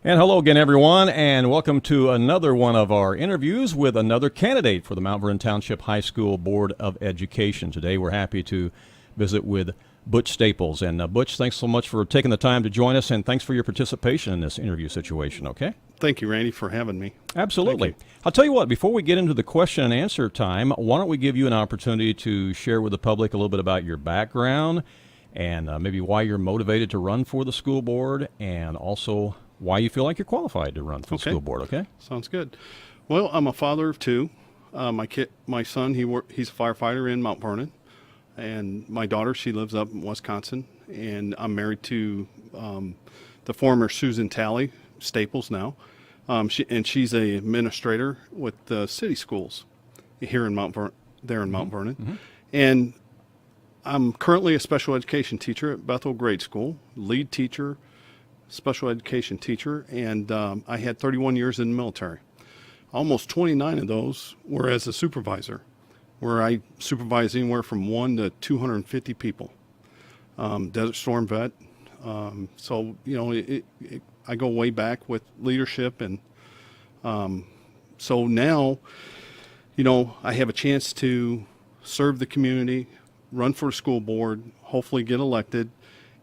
And hello again, everyone, and welcome to another one of our interviews with another candidate for the Mount Vernon Township High School Board of Education. Today we're happy to visit with Butch Staples. And Butch, thanks so much for taking the time to join us, and thanks for your participation in this interview situation, okay? Thank you, Randy, for having me. Absolutely. I'll tell you what, before we get into the question and answer time, why don't we give you an opportunity to share with the public a little bit about your background and maybe why you're motivated to run for the school board, and also why you feel like you're qualified to run for the school board, okay? Sounds good. Well, I'm a father of two. My son, he's a firefighter in Mount Vernon, and my daughter, she lives up in Wisconsin, and I'm married to the former Susan Talley Staples now, she's a administrator with the city schools here in Mount Vernon, and I'm currently a special education teacher at Bethel Grade School, lead teacher, special education teacher, and I had 31 years in the military. Almost 29 of those were as a supervisor, where I supervised anywhere from 1 to 250 people. Desert Storm vet. So, you know, I go way back with leadership, and so now, you know, I have a chance to serve the community, run for a school board, hopefully get elected,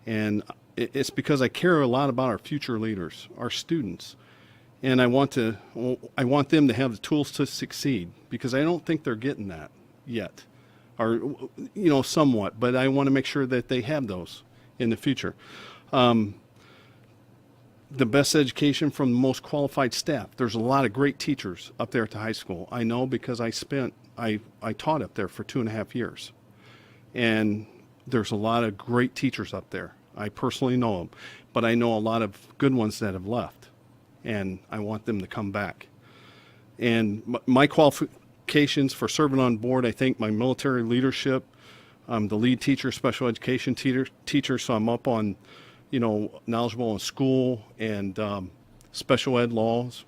and it's because I care a lot about our future leaders, our students, and I want them to have the tools to succeed, because I don't think they're getting that yet, or, you know, somewhat, but I want to make sure that they have those in the future. The best education from the most qualified staff. There's a lot of great teachers up there at the high school. I know because I taught up there for 2.5 years, and there's a lot of great teachers up there. I personally know them, but I know a lot of good ones that have left, and I want them to come back. And my qualifications for serving on board, I think my military leadership, I'm the lead teacher, special education teacher, so I'm up on, you know, knowledgeable in school and special ed laws,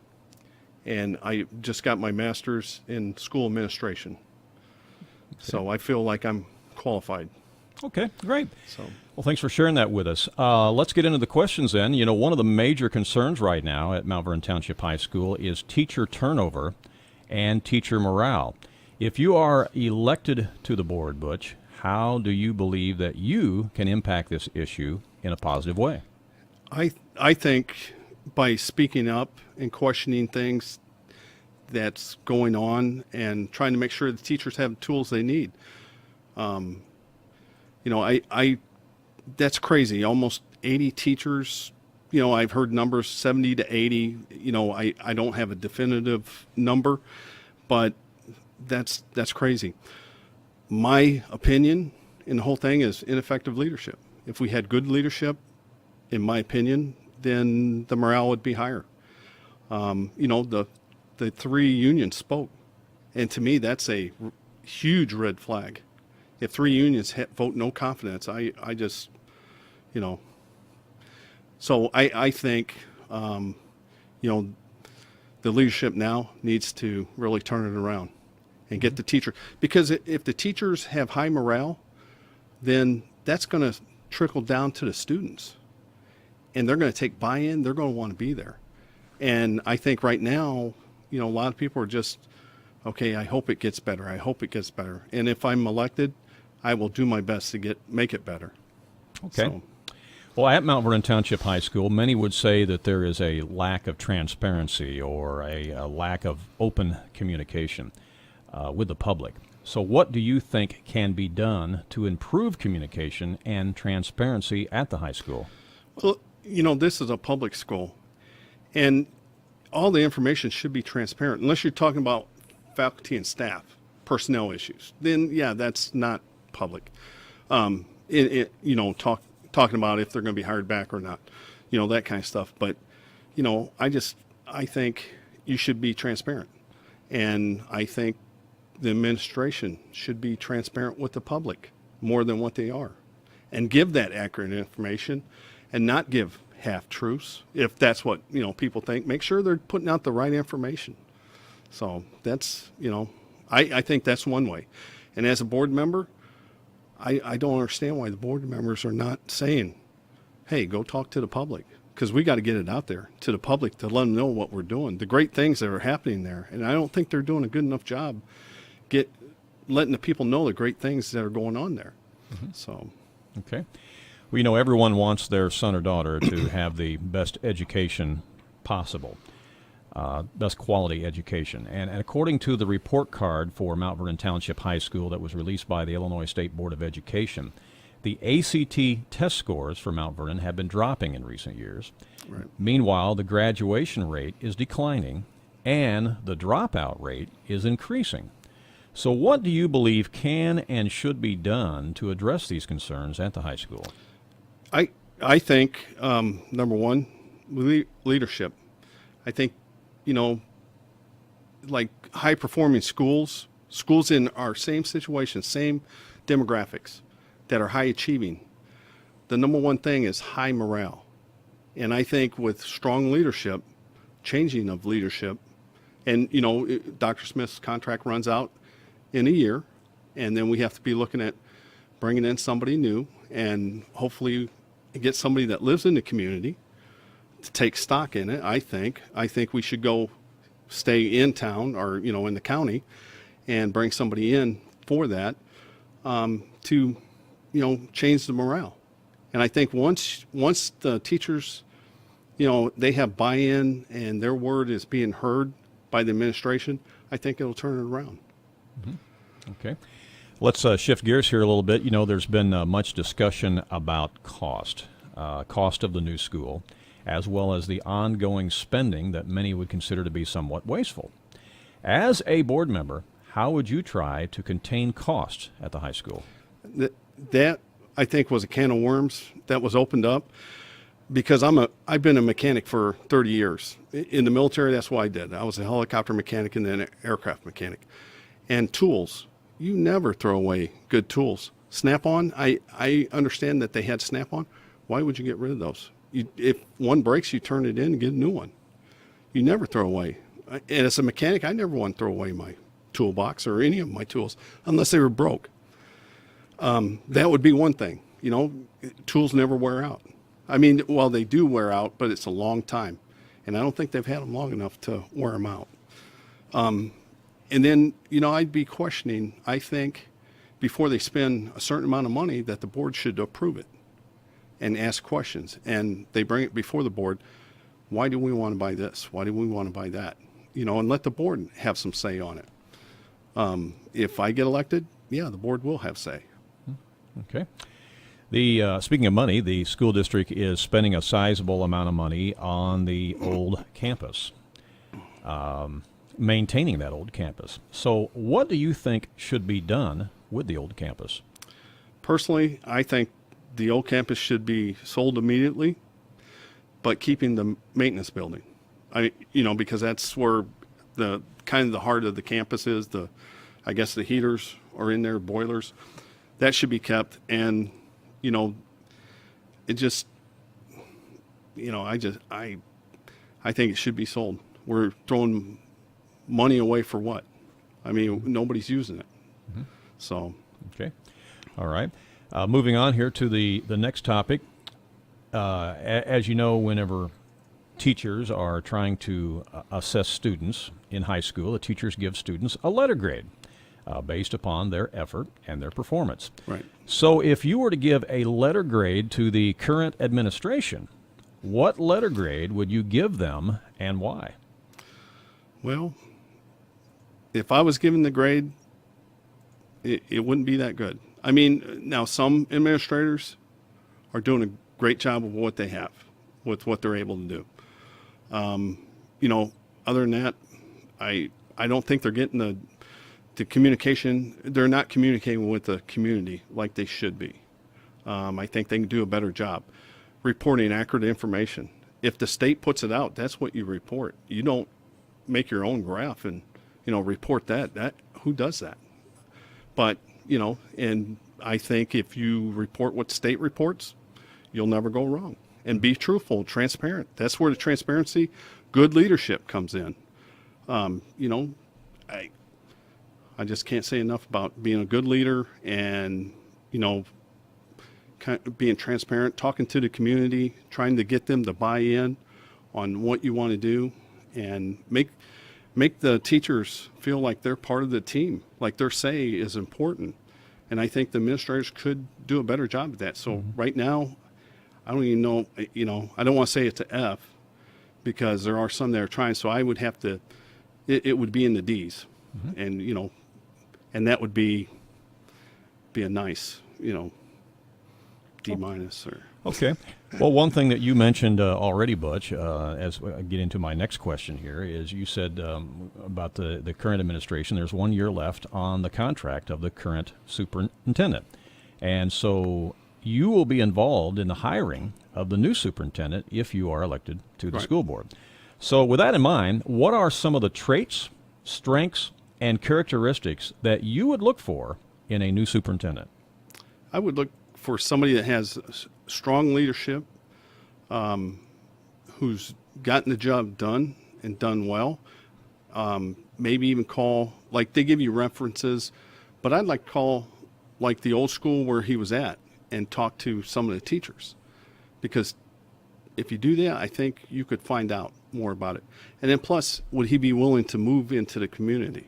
and I just got my master's in school administration. Okay. So I feel like I'm qualified. Okay, great. So, well, thanks for sharing that with us. Let's get into the questions then. You know, one of the major concerns right now at Mount Vernon Township High School is teacher turnover and teacher morale. If you are elected to the board, Butch, how do you believe that you can impact this issue in a positive way? I think by speaking up and questioning things that's going on and trying to make sure the teachers have the tools they need. You know, that's crazy. Almost 80 teachers, you know, I've heard numbers 70 to 80. You know, I don't have a definitive number, but that's crazy. My opinion in the whole thing is ineffective leadership. If we had good leadership, in my opinion, then the morale would be higher. You know, the three unions spoke, and to me, that's a huge red flag. If three unions vote no confidence, I just, you know, so I think, you know, the leadership now needs to really turn it around and get the teacher, because if the teachers have high morale, then that's going to trickle down to the students, and they're going to take buy-in. They're going to want to be there. And I think right now, you know, a lot of people are just, okay, I hope it gets better. I hope it gets better. And if I'm elected, I will do my best to make it better. Okay. So, well, at Mount Vernon Township High School, many would say that there is a lack of transparency or a lack of open communication with the public. So what do you think can be done to improve communication and transparency at the high school? Well, you know, this is a public school, and all the information should be transparent, unless you're talking about faculty and staff, personnel issues. Then, yeah, that's not public. You know, talking about if they're going to be hired back or not, you know, that kind of stuff. But, you know, I think you should be transparent, and I think the administration should be transparent with the public more than what they are, and give that accurate information, and not give half-truths. If that's what, you know, people think, make sure they're putting out the right information. So that's, you know, I think that's one way. And as a board member, I don't understand why the board members are not saying, hey, go talk to the public. because we got to get it out there to the public to let them know what we're doing, the great things that are happening there. And I don't think they're doing a good enough job letting the people know the great things that are going on there. So, Okay. Well, everyone wants their son or daughter to have the best education possible, best quality education. And according to the report card for Mount Vernon Township High School that was released by the Illinois State Board of Education, the ACT test scores for Mount Vernon have been dropping in recent years. right. Meanwhile, the graduation rate is declining and the dropout rate is increasing. So what do you believe can and should be done to address these concerns at the high school? I think, number one, leadership. I think, like high-performing schools in our same situation, same demographics that are high-achieving, the number one thing is high morale. And I think with strong leadership, changing of leadership, and, Dr. Smith's contract runs out in a year, and then we have to be looking at bringing in somebody new and hopefully get somebody that lives in the community to take stock in it. I think we should go stay in town or, in the county and bring somebody in for that, to, change the morale. And I think once the teachers, they have buy-in and their word is being heard by the administration, I think it'll turn it around. Okay. Let's shift gears here a little bit. There's been much discussion about cost of the new school, as well as the ongoing spending that many would consider to be somewhat wasteful. As a board member, how would you try to contain costs at the high school? That I think was a can of worms that was opened up, because I've been a mechanic for 30 years. In the military, that's what I did. I was a helicopter mechanic and then an aircraft mechanic. And tools, you never throw away good tools. Snap-on, I understand that they had Snap-on. Why would you get rid of those? If one breaks, you turn it in and get a new one. You never throw away. And as a mechanic, I never want to throw away my toolbox or any of my tools unless they were broke. That would be one thing. Tools never wear out. I mean, well, they do wear out, but it's a long time. And I don't think they've had them long enough to wear them out. And then, I'd be questioning, I think, before they spend a certain amount of money, that the board should approve it and ask questions. And they bring it before the board. Why do we want to buy this? Why do we want to buy that? And let the board have some say on it. If I get elected, yeah, the board will have say. Okay. Speaking of money, the school district is spending a sizable amount of money on the old campus, maintaining that old campus. So what do you think should be done with the old campus? Personally, I think the old campus should be sold immediately, but keeping the maintenance building. Because that's where the kind of the heart of the campus is. I guess the heaters are in there, boilers. That should be kept. And, it just, I think it should be sold. We're throwing money away for what? I mean, nobody's using it. Mm-hmm. So. Okay. All right. Moving on here to the next topic. As you know, whenever teachers are trying to assess students in high school, the teachers give students a letter grade based upon their effort and their performance. Right. So if you were to give a letter grade to the current administration, what letter grade would you give them and why? Well, if I was given the grade, it wouldn't be that good. I mean, now some administrators are doing a great job of what they have, with what they're able to do. Other than that, I don't think they're getting the communication. They're not communicating with the community like they should be. I think they can do a better job reporting accurate information. If the state puts it out, that's what you report. You don't make your own graph and, report that. Who does that? But, and I think if you report what state reports, you'll never go wrong. And be truthful, transparent. That's where the transparency, good leadership comes in. I just can't say enough about being a good leader and, being transparent, talking to the community, trying to get them to buy in on what you want to do, and make the teachers feel like they're part of the team, like their say is important. And I think the administrators could do a better job of that. So right now, I don't even know, I don't want to say it's an F, because there are some that are trying. So I would have to, it would be in the D's, and and that would be a nice, D minus or. Okay. Well, one thing that you mentioned already, Butch, as I get into my next question here, is you said about the current administration, there's 1 year left on the contract of the current superintendent. And so you will be involved in the hiring of the new superintendent if you are elected to the school board. So with that in mind, what are some of the traits, strengths, and characteristics that you would look for in a new superintendent? I would look for somebody that has strong leadership, who's gotten the job done and done well. Maybe even call, like they give you references, but I'd like to call like the old school where he was at and talk to some of the teachers. Because if you do that, I think you could find out more about it. And then plus, would he be willing to move into the community?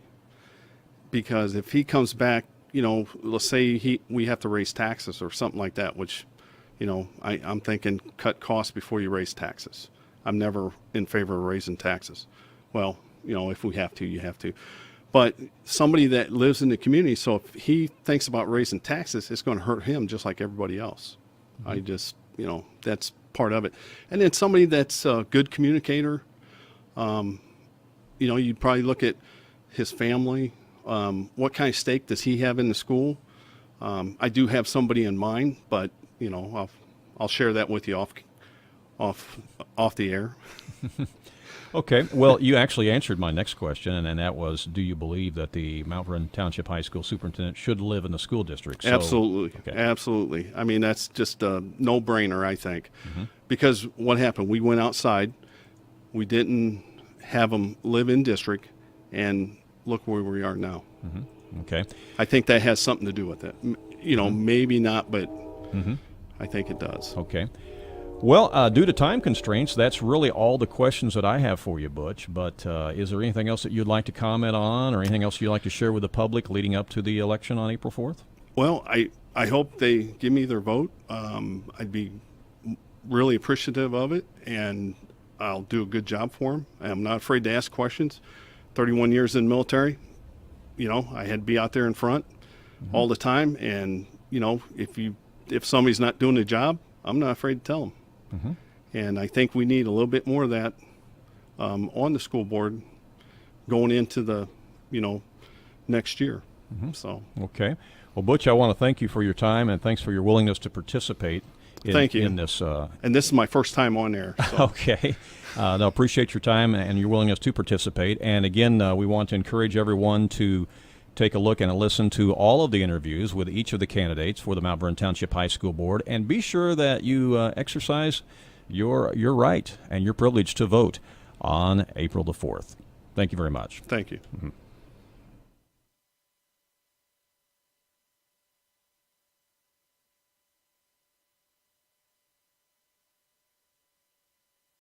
Because if he comes back, let's say we have to raise taxes or something like that, which, I'm thinking cut costs before you raise taxes. I'm never in favor of raising taxes. Well, if we have to, you have to. But somebody that lives in the community, so if he thinks about raising taxes, it's going to hurt him just like everybody else. I just, that's part of it. And then somebody that's a good communicator. You'd probably look at his family. What kind of stake does he have in the school? I do have somebody in mind, but I'll share that with you off the air. Okay. Well, you actually answered my next question, and that was, do you believe that the Mount Vernon Township High School superintendent should live in the school district? So, absolutely. Okay. Absolutely. I mean, that's just a no-brainer, I think. Because what happened? We went outside. We didn't have them live in district, and look where we are now. Okay. I think that has something to do with it. Maybe not, but I think it does. Okay. Well, due to time constraints, that's really all the questions that I have for you, Butch. But is there anything else that you'd like to comment on, or anything else you'd like to share with the public leading up to the election on April 4th? Well, I hope they give me their vote. I'd be really appreciative of it, and I'll do a good job for them. I'm not afraid to ask questions. 31 years in the military, I had to be out there in front all the time. And, if somebody's not doing the job, I'm not afraid to tell them. And I think we need a little bit more of that on the school board going into the, next year. So. Okay. Well, Butch, I want to thank you for your time, and thanks for your willingness to participate Thank you. in this. And this is my first time on air. So. Okay. No, appreciate your time and your willingness to participate. And again, we want to encourage everyone to take a look and listen to all of the interviews with each of the candidates for the Mount Vernon Township High School Board, and be sure that you exercise your right and your privilege to vote on April the 4th. Thank you very much. Thank you.